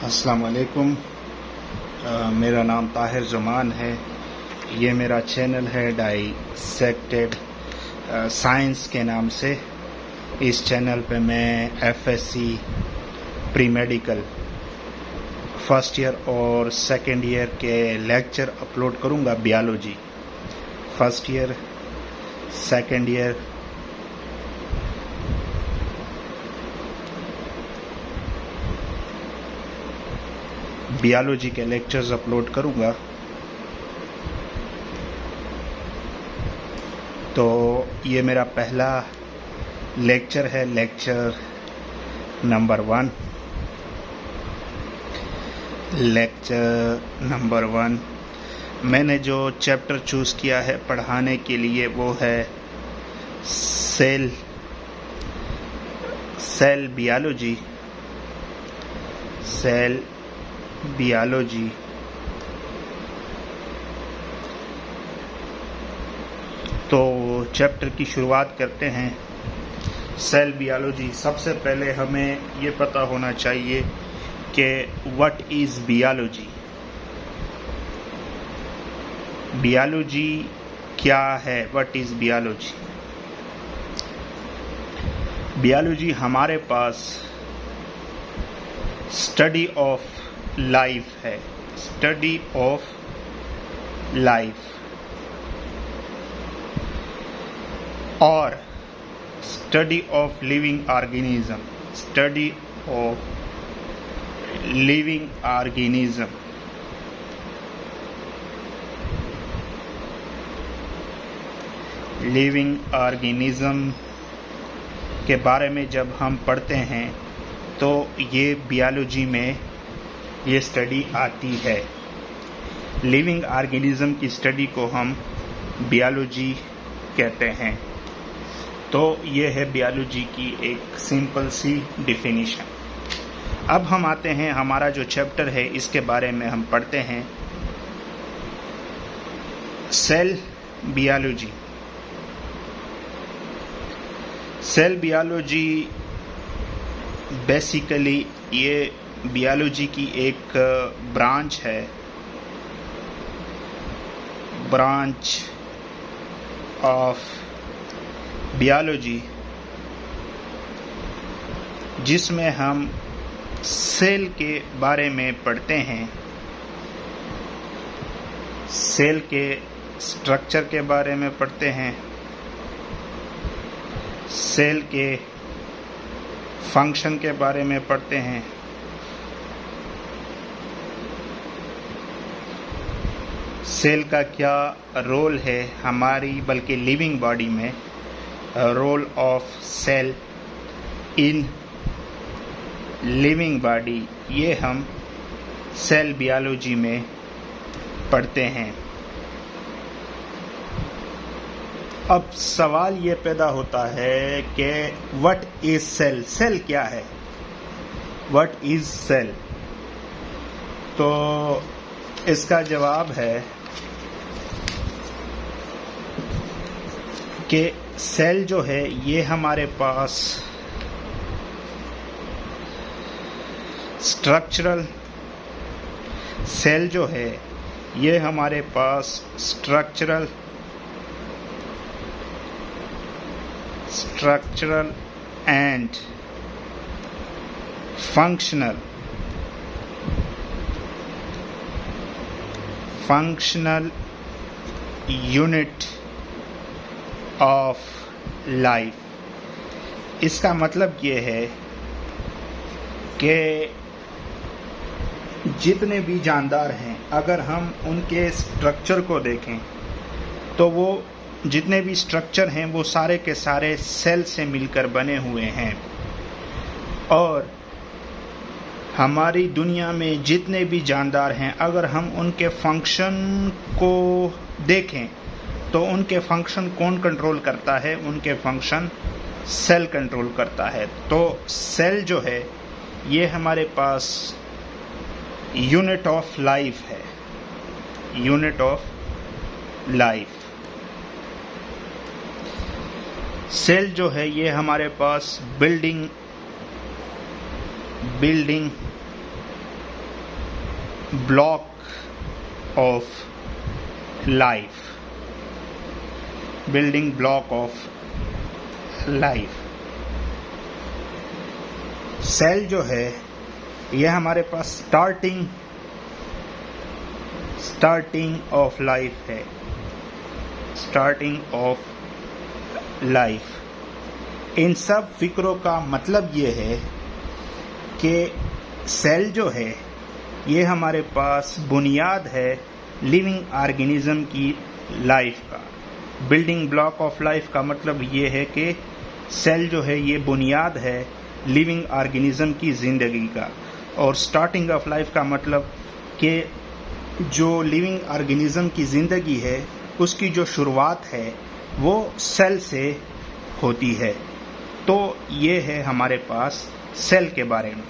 अस्सलाम वालेकुम। मेरा नाम ताहिर ज़मान है। ये मेरा चैनल है डाइसेक्टेड साइंस के नाम से। इस चैनल पे मैं FSc pre medical first year और सेकेंड ईयर के लेक्चर अपलोड करूँगा। Biology first year second year biology के लेक्चर्स अपलोड करूँगा। तो ये मेरा पहला लेक्चर है, लेक्चर नंबर 1। लेक्चर नंबर 1 मैंने जो चैप्टर चूज़ किया है पढ़ाने के लिए वो है सेल बायोलॉजी। सेल बायोलॉजी तो चैप्टर की शुरुआत करते हैं। सेल बायोलॉजी, सबसे पहले हमें ये पता होना चाहिए कि व्हाट इज़ बायोलॉजी। बायोलॉजी क्या है? What is biology? बायोलॉजी हमारे पास स्टडी ऑफ लाइफ है। स्टडी ऑफ लाइफ और study of living organism. Study of living organism. Living organism के बारे में जब हम पढ़ते हैं तो ये बायोलॉजी में ये स्टडी आती है। लिविंग ऑर्गेनिज्म की स्टडी को हम बायोलॉजी कहते हैं। तो ये है बायोलॉजी की एक सिंपल सी डिफिनीशन। अब हम आते हैं, हमारा जो चैप्टर है इसके बारे में हम पढ़ते हैं। Cell biology. Cell biology basically ये बायोलॉजी की एक ब्रांच है, ब्रांच ऑफ बायोलॉजी, जिसमें हम सेल के बारे में पढ़ते हैं। सेल के स्ट्रक्चर के बारे में पढ़ते हैं, सेल के फंक्शन के बारे में पढ़ते हैं, सेल का क्या रोल है हमारी बल्कि लिविंग बॉडी में, role of cell in living body, ये हम सेल बायोलॉजी में पढ़ते हैं। अब सवाल ये पैदा होता है कि व्हाट इज सेल? सेल क्या है? What is cell? तो इसका जवाब है कि सेल जो है ये हमारे पास स्ट्रक्चरल, सेल जो है ये हमारे पास structural and functional unit of life. इसका मतलब ये है कि जितने भी जानदार हैं, अगर हम उनके स्ट्रक्चर को देखें तो वो जितने भी स्ट्रक्चर हैं वो सारे के सारे सेल से मिलकर बने हुए हैं। और हमारी दुनिया में जितने भी जानदार हैं, अगर हम उनके फंक्शन को देखें तो उनके फंक्शन कौन कंट्रोल करता है? उनके फंक्शन सेल कंट्रोल करता है। तो सेल जो है ये हमारे पास यूनिट ऑफ लाइफ है। Unit of life. सेल जो है ये हमारे पास building block of life, building block of life. Cell जो है ये हमारे पास स्टार्टिंग ऑफ लाइफ है, स्टार्टिंग ऑफ लाइफ. इन सब फिक्रों का मतलब ये है कि सेल जो है ये हमारे पास बुनियाद है लिविंग ऑर्गेनिज्म की लाइफ का. बिल्डिंग ब्लॉक ऑफ लाइफ का मतलब ये है कि सेल जो है ये बुनियाद है लिविंग ऑर्गेनिज्म की ज़िंदगी का. और स्टार्टिंग ऑफ लाइफ का मतलब कि जो लिविंग ऑर्गेनिज्म की ज़िंदगी है उसकी जो शुरुआत है वो सेल से होती है. तो ये है हमारे पास सेल के बारे में.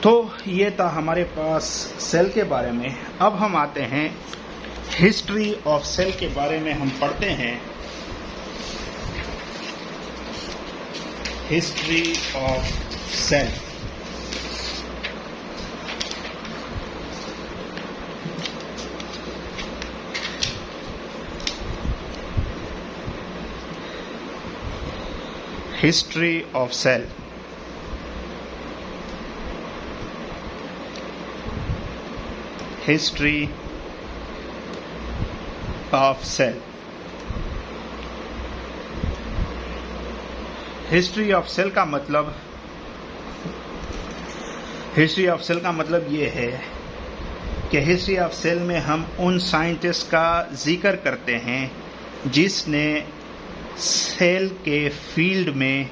तो ये था हमारे पास सेल के बारे में. अब हम आते हैं हिस्ट्री ऑफ सेल के बारे में. हम पढ़ते हैं history of cell. History of cell. History of cell. History of cell का मतलब ये है कि हिस्ट्री ऑफ सेल में हम उन साइंटिस्ट का जिक्र करते हैं जिसने सेल के फील्ड में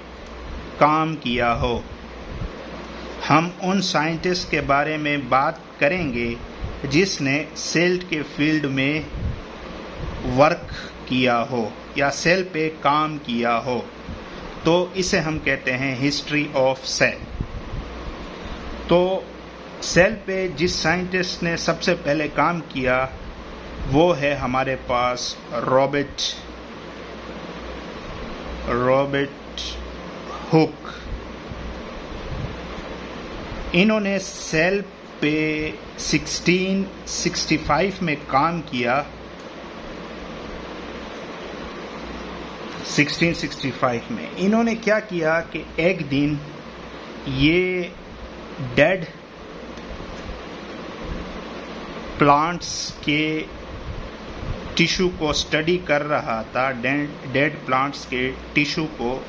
काम किया हो. हम उन साइंटिस्ट के बारे में बात करेंगे जिसने सेल के फील्ड में वर्क किया हो या सेल पे काम किया हो. तो इसे हम कहते हैं हिस्ट्री ऑफ सेल. तो सेल पे जिस साइंटिस्ट ने सबसे पहले काम किया वो है हमारे पास रॉबर्ट हुक. इन्होंने सेल पे 1665 में काम किया. 1665 में इन्होंने क्या किया कि एक दिन ये डेड प्लांट्स के टिश्यू को स्टडी कर रहा था. डेड प्लांट्स के टिश्यू को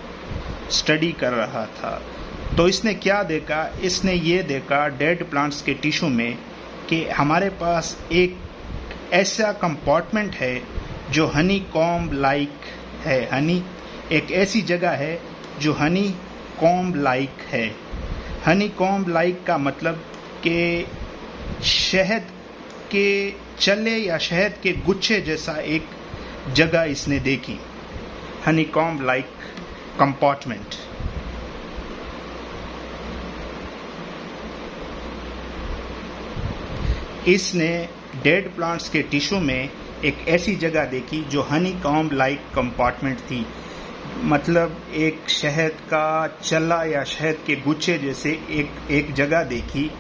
स्टडी कर रहा था. तो इसने क्या देखा? इसने ये देखा डेड प्लांट्स के टिश्यू में कि हमारे पास एक ऐसा कंपार्टमेंट है जो हनी कॉम्ब लाइक है. हनी एक ऐसी जगह है जो हनी कॉम्ब लाइक है. हनी कॉम्ब लाइक का मतलब कि शहद के चले या शहद के गुच्छे जैसा एक जगह इसने देखी. Honey comb like compartment. इसने डेड प्लांट्स के टिश्यू में एक ऐसी जगह देखी जो हनी कॉम्ब लाइक कंपार्टमेंट थी. मतलब एक शहद का चला या शहद के गुच्छे जैसे एक जगह देखी.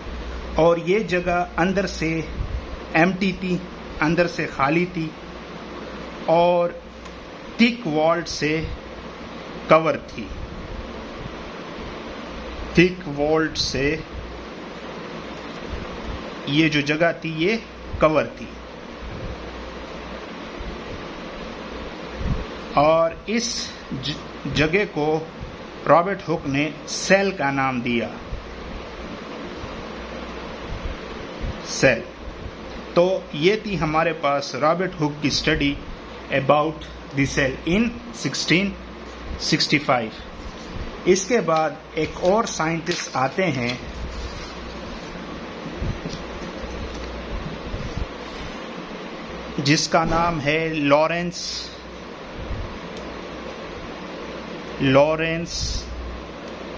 और ये जगह अंदर से एम्प्टी थी, अंदर से खाली थी और थिक वॉल्ड से कवर थी. थिक वॉल्ड से ये जो जगह थी ये कवर थी. और इस जगह को रॉबर्ट हुक ने सेल का नाम दिया. सेल. तो ये थी हमारे पास रॉबर्ट हुक की स्टडी अबाउट द सेल इन 1665. इसके बाद एक और साइंटिस्ट आते हैं जिसका नाम है लॉरेंस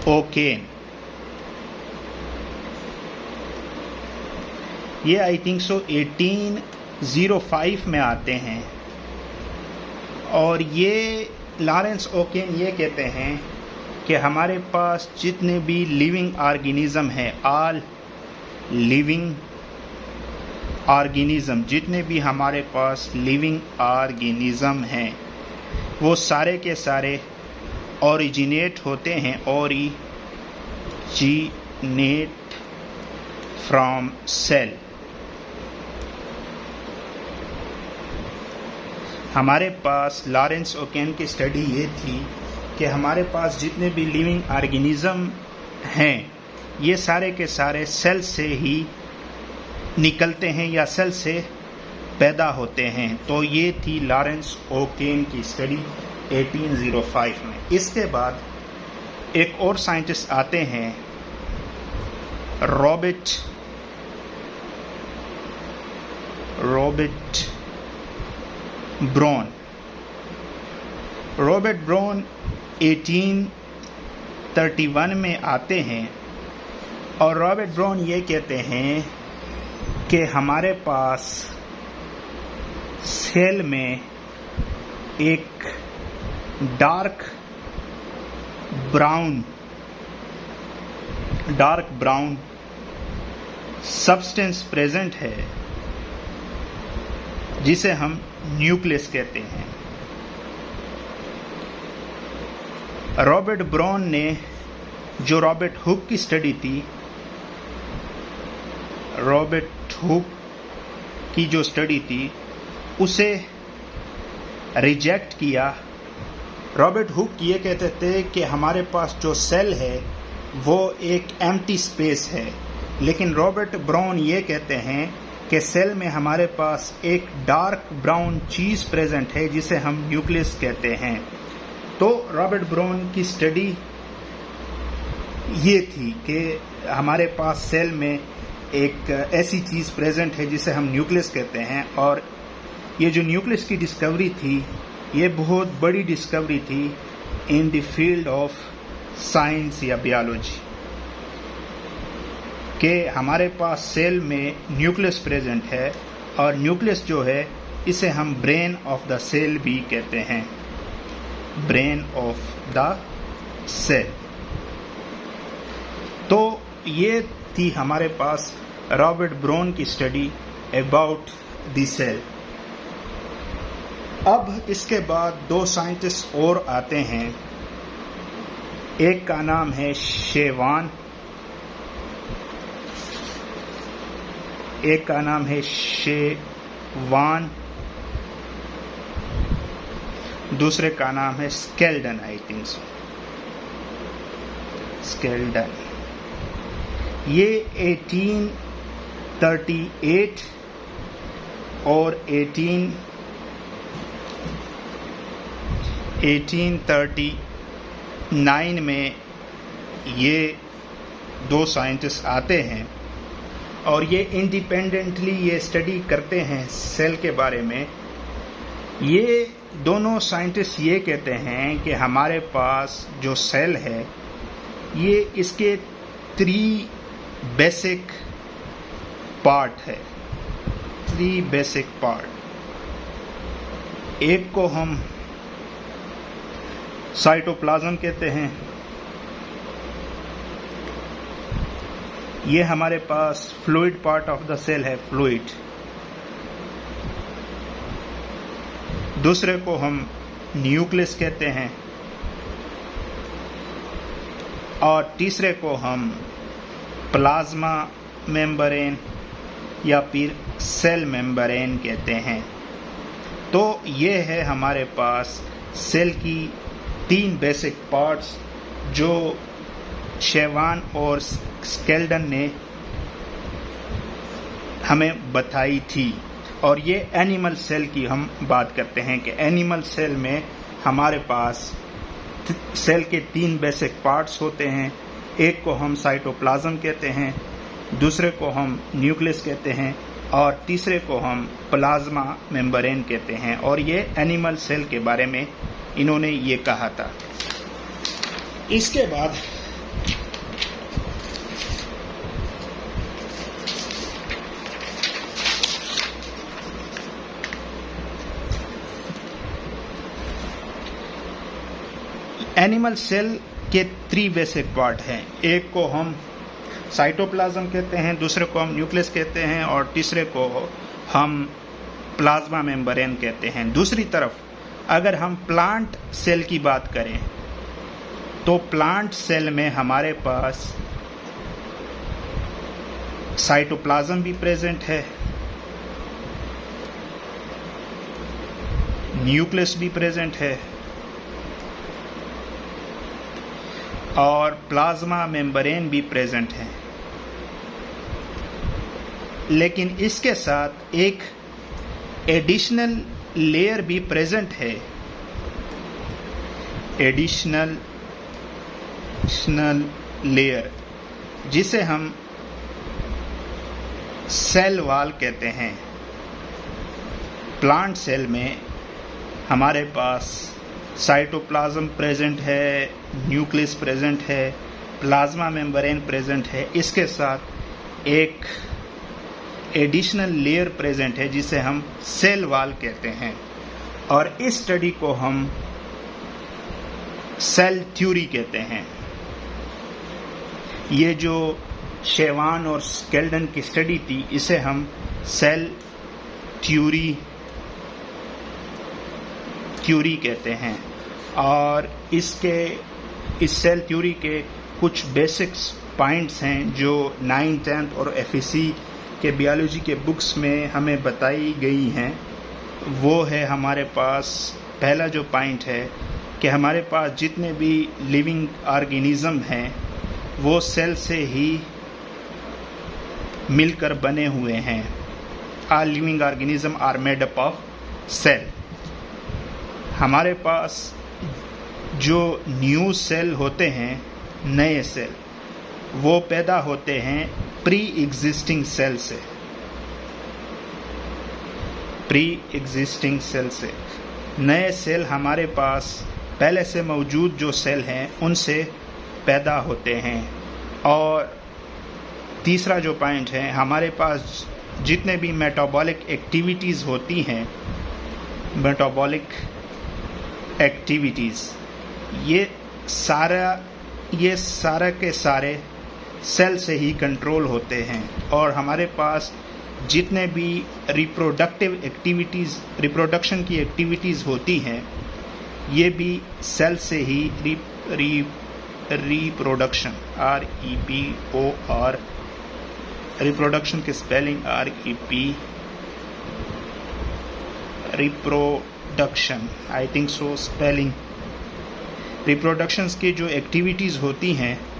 ओकेन. ये आई थिंक सो 1805 में आते हैं. और ये लॉरेंस ओकेन ये कहते हैं कि हमारे पास जितने भी लिविंग ऑर्गेनिज्म हैं, ऑल लिविंग ऑर्गेनिज्म, जितने भी हमारे पास लिविंग ऑर्गेनिज्म हैं, वो सारे के सारे ओरिजिनेट होते हैं, ओरिजिनेट फ्रॉम सेल। हमारे पास लॉरेंस ओकेन की स्टडी ये थी कि हमारे पास जितने भी लिविंग ऑर्गेनिज्म हैं, ये सारे के सारे सेल से ही निकलते हैं या सेल से पैदा होते हैं। तो ये थी लॉरेंस ओकेन की स्टडी 1805 में। इसके बाद एक और साइंटिस्ट आते हैं, रॉबर्ट ब्राउन। रॉबर्ट ब्राउन 1831 में आते हैं और रॉबर्ट ब्राउन ये कहते हैं कि हमारे पास सेल में एक डार्क ब्राउन सब्सटेंस प्रेजेंट है जिसे हम न्यूक्लियस कहते हैं। रॉबर्ट ब्राउन ने जो रॉबर्ट हुक की स्टडी थी, रॉबर्ट हुक की जो स्टडी थी उसे रिजेक्ट किया। रॉबर्ट हुक ये कहते थे कि हमारे पास जो सेल है वो एक एम्प्टी स्पेस है, लेकिन रॉबर्ट ब्राउन ये कहते हैं कि सेल में हमारे पास एक डार्क ब्राउन चीज प्रेजेंट है जिसे हम न्यूक्लियस कहते हैं। तो रॉबर्ट ब्राउन की स्टडी ये थी कि हमारे पास सेल में एक ऐसी चीज प्रेजेंट है जिसे हम न्यूक्लियस कहते हैं, और ये जो न्यूक्लियस की डिस्कवरी थी ये बहुत बड़ी डिस्कवरी थी in the field of science या बायोलॉजी, कि हमारे पास सेल में न्यूक्लियस प्रेजेंट है और न्यूक्लियस जो है इसे हम ब्रेन ऑफ द सेल भी कहते हैं, ब्रेन ऑफ द सेल। तो ये थी हमारे पास रॉबर्ट ब्राउन की स्टडी अबाउट द सेल। अब इसके बाद दो साइंटिस्ट और आते हैं, एक का नाम है शेवान, एक का नाम है शेवान, दूसरे का नाम है स्केल्डन, आई थिंक सो, स्केल्डन। ये 1838 और 1839 में ये दो साइंटिस्ट आते हैं और ये इंडिपेंडेंटली ये स्टडी करते हैं सेल के बारे में। ये दोनों साइंटिस्ट ये कहते हैं कि हमारे पास जो सेल है ये इसके 3 बेसिक पार्ट है, 3 बेसिक पार्ट। एक को हम साइटोप्लाज्म कहते हैं, ये हमारे पास fluid part of the cell है, फ्लूइड। दूसरे को हम न्यूक्लियस कहते हैं और तीसरे को हम प्लाज्मा मेम्ब्रेन या फिर सेल मेम्ब्रेन कहते हैं। तो ये है हमारे पास सेल की 3 बेसिक पार्ट्स जो शेवान और स्केल्डन ने हमें बताई थी। और ये एनिमल सेल की हम बात करते हैं कि एनिमल सेल में हमारे पास सेल के 3 बेसिक पार्ट्स होते हैं, एक को हम साइटोप्लाज्म कहते हैं, दूसरे को हम न्यूक्लियस कहते हैं और तीसरे को हम प्लाज्मा मेम्ब्रेन कहते हैं। और ये एनिमल सेल के बारे में इन्होंने ये कहा था। इसके बाद एनिमल सेल के 3 बेसिक पार्ट हैं। एक को हम साइटोप्लाज्म कहते हैं, दूसरे को हम न्यूक्लियस कहते हैं और तीसरे को हम प्लाज्मा मेम्ब्रेन कहते हैं। दूसरी तरफ अगर हम प्लांट सेल की बात करें तो प्लांट सेल में हमारे पास साइटोप्लाज्म भी प्रेजेंट है, न्यूक्लियस भी प्रेजेंट है और प्लाज्मा मेम्ब्रेन भी प्रेजेंट है। लेकिन इसके साथ एक एडिशनल लेयर भी प्रेजेंट है, एडिशनल लेयर, जिसे हम सेल वॉल कहते हैं। प्लांट सेल में हमारे पास साइटोप्लाज्म प्रेजेंट है, न्यूक्लियस प्रेजेंट है, प्लाज्मा मेम्ब्रेन प्रेजेंट है। इसके साथ एक एडिशनल लेयर प्रेजेंट है जिसे हम सेल वॉल कहते हैं और इस स्टडी को हम सेल थ्योरी कहते हैं। ये जो शेवान और स्केल्डन की स्टडी थी इसे हम सेल थ्योरी कहते हैं और इस सेल थ्योरी के कुछ बेसिक्स पॉइंट्स हैं जो 9th 10th और FEC के बायोलॉजी के बुक्स में हमें बताई गई हैं। वो है हमारे पास पहला जो पॉइंट है कि हमारे पास जितने भी लिविंग ऑर्गेनिज्म हैं वो सेल से ही मिलकर बने हुए हैं। All living organism are made up of cell. हमारे पास जो न्यू सेल होते हैं, नए सेल, वो पैदा होते हैं प्री एग्जिस्टिंग सेल से। प्री एग्जिस्टिंग सेल से नए सेल हमारे पास पहले से मौजूद जो सेल हैं उनसे पैदा होते हैं। और तीसरा जो पॉइंट है, हमारे पास जितने भी मेटाबॉलिक एक्टिविटीज़ होती हैं, मेटाबॉलिक एक्टिविटीज़, ये सारा के सारे सेल से ही कंट्रोल होते हैं। और हमारे पास जितने भी रिप्रोडक्टिव एक्टिविटीज़, रिप्रोडक्शन की एक्टिविटीज़ होती हैं, ये भी सेल से ही रिप्रोडक्शन, REPOR, रिप्रोडक्शन की spelling REP, reproduction, I think so spelling. Reproductions की जो एक्टिविटीज़ होती हैं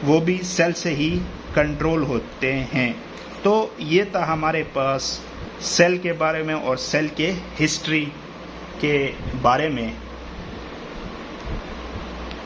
वो भी सेल से ही कंट्रोल होते हैं। तो ये था हमारे पास सेल के बारे में और सेल के हिस्ट्री के बारे में।